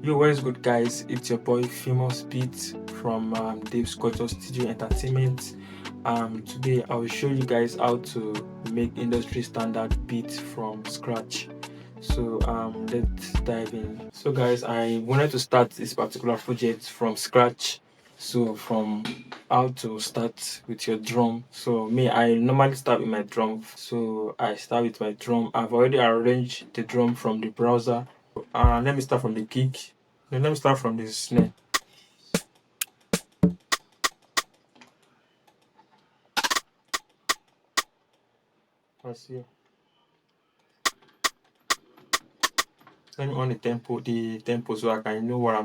Yo, what is good, guys? It's your boy Famouz Beats from Dave's Culture Studio Entertainment. Today I will show you guys how to make industry standard beats from scratch. So let's dive in. So guys, I wanted to start this particular project from scratch. So from how to start with your drum. So I normally start with my drum. So I start with my drum. I've already arranged the drum from the browser. Let me start from the kick. Then let me start from the snare. Let's see. Let me on the tempo so I can know what I'm.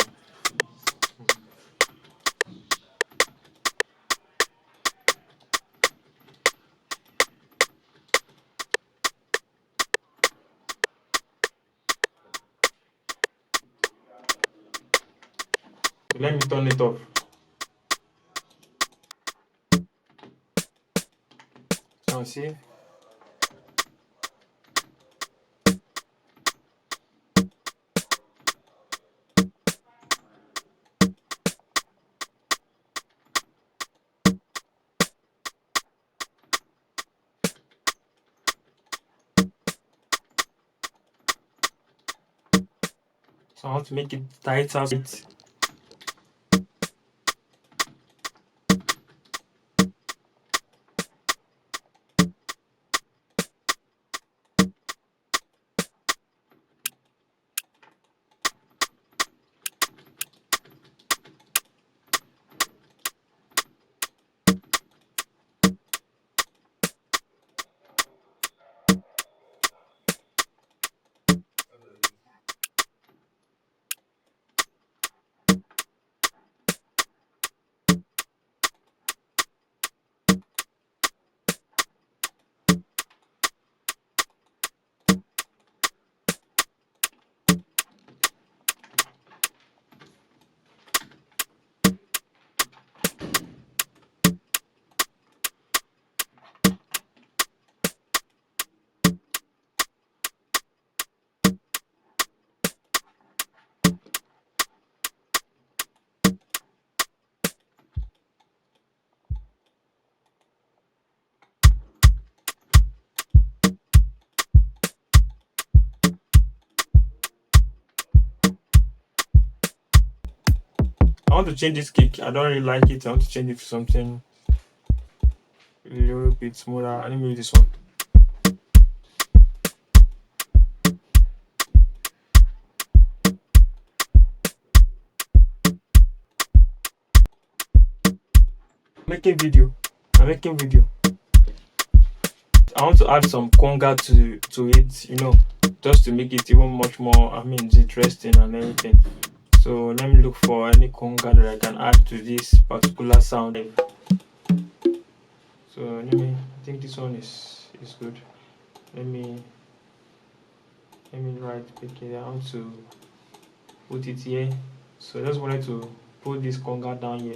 So let me turn it off. Now see. So I want to make it tighter. I want to change this kick. I don't really like it. I want to change it to something a little bit smoother. Let me use this one. Making video. I'm making video. I want to add some conga to it, just to make it even much more, interesting and everything. So let me look for any conga that I can add to this particular sound. So I think this one is good. Let me right click it. I want to put it here. So I just wanted to put this conga down here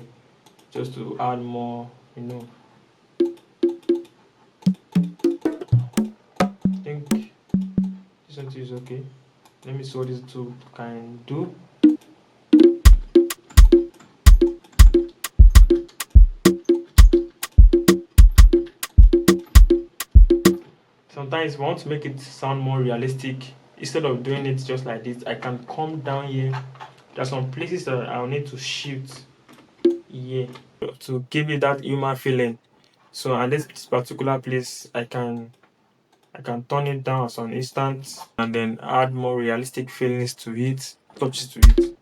just to add more, I think this one is okay. Let me see what this tool can do. Sometimes if I want to make it sound more realistic, instead of doing it just like this, I can come down here. There are some places that I'll need to shift here to give it that human feeling. So at this particular place, I can turn it down as an instant and then add more realistic feelings to it, touches to it.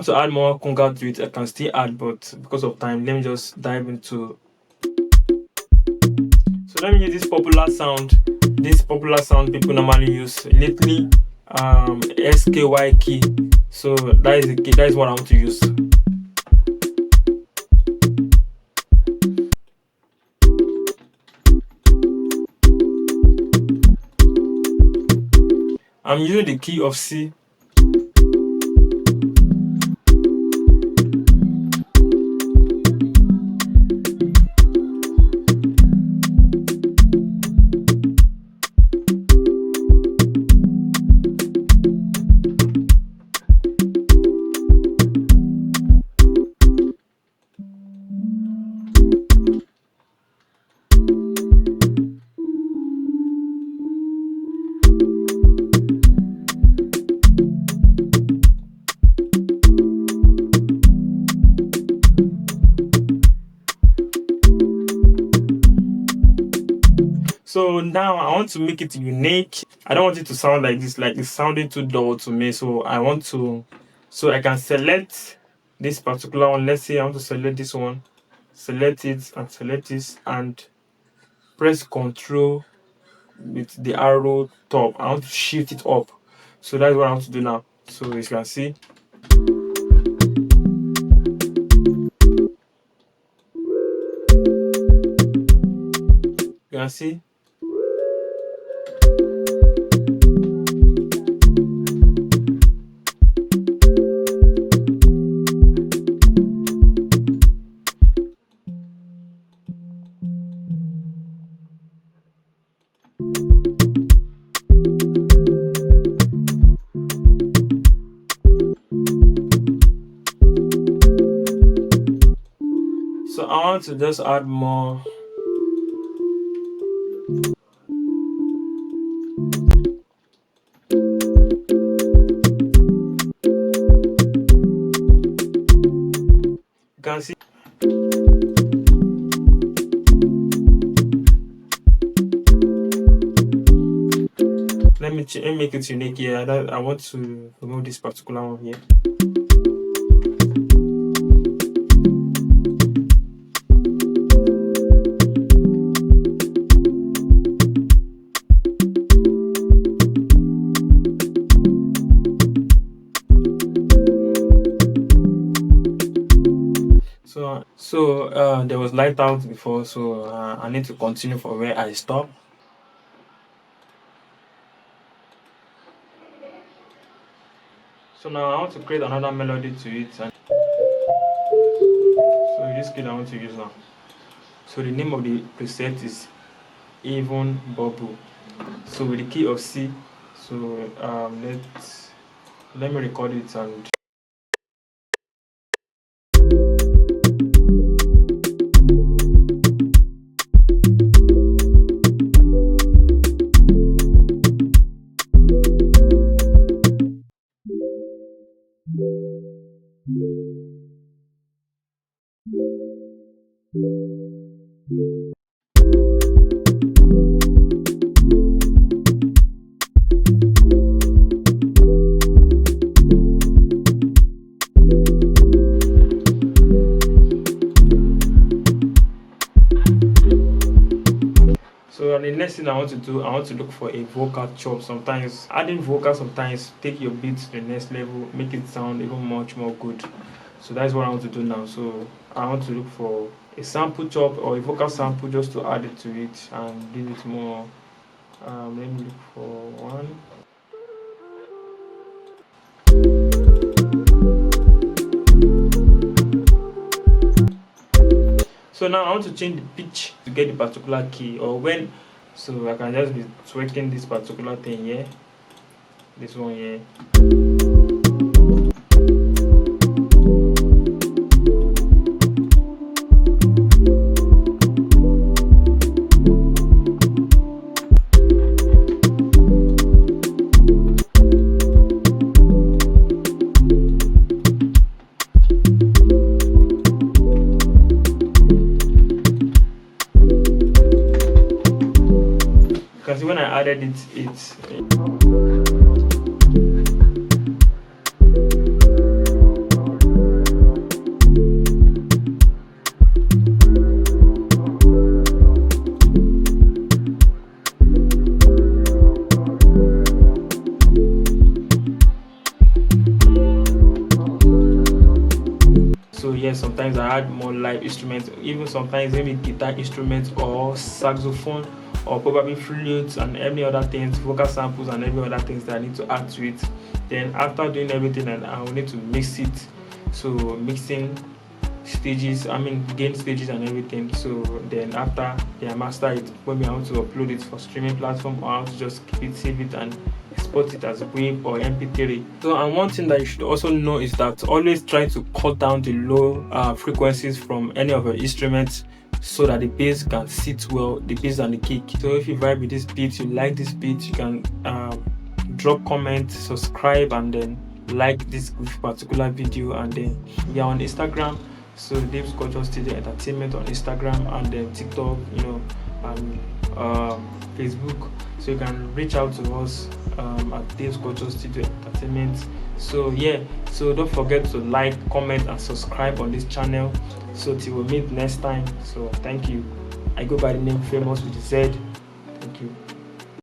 want to add more conga to it, I can still add, but because of time, let me just dive into. So let me use this popular sound. This popular sound people normally use lately, SKY key. So that is the key. That is what I want to use. I'm using the key of C. So now I want to make it unique. I don't want it to sound like this, like it's sounding too dull to me. So I want to, so I can select this particular one. Let's say I want to select this one, select it and select this and press Ctrl with the arrow top. I want to shift it up. So that's what I want to do now. So as you can see, you can see. So I want to just add more. You can see. Let me make it unique here. I want to remove this particular one here. So there was light out before, so I need to continue from where I stopped. So now I want to create another melody to it, and so this key I want to use now. So the name of the preset is Even Bubble. So with the key of C, so let me record it and. So the next thing I want to do, I want to look for a vocal chop. Sometimes adding vocal sometimes take your beat to the next level, make it sound even much more good. So that's what I want to do now. So I want to look for a sample chop or a vocal sample just to add it to it and give it more. Let me look for one. So now I want to change the pitch to get the particular key, or when, so I can just be tweaking this particular thing here, this one here. Because when I added it, So yeah, sometimes I add more live instruments, even sometimes maybe guitar instruments or saxophone or probably flutes and any other things, vocal samples and every other things that I need to add to it. Then after doing everything, and I will need to mix it. So mixing stages, gain stages and everything. So then after I master it, maybe I want to upload it for streaming platform, or I want to just keep it, save it and export it as WAV or MP3. So, and one thing that you should also know is that always try to cut down the low frequencies from any of your instruments, so that the bass can sit well, the bass and the kick. So if you vibe with this beat, you like this beat, you can drop comment, subscribe, and then like this particular video. And then we are on Instagram, so Dave's Culture Studio Entertainment on Instagram, and then TikTok, and Facebook. So you can reach out to us at Dave's Culture Studio Entertainment. So yeah, so don't forget to like, comment, and subscribe on this channel. So till we meet next time. So thank you. I go by the name Famouz with Z.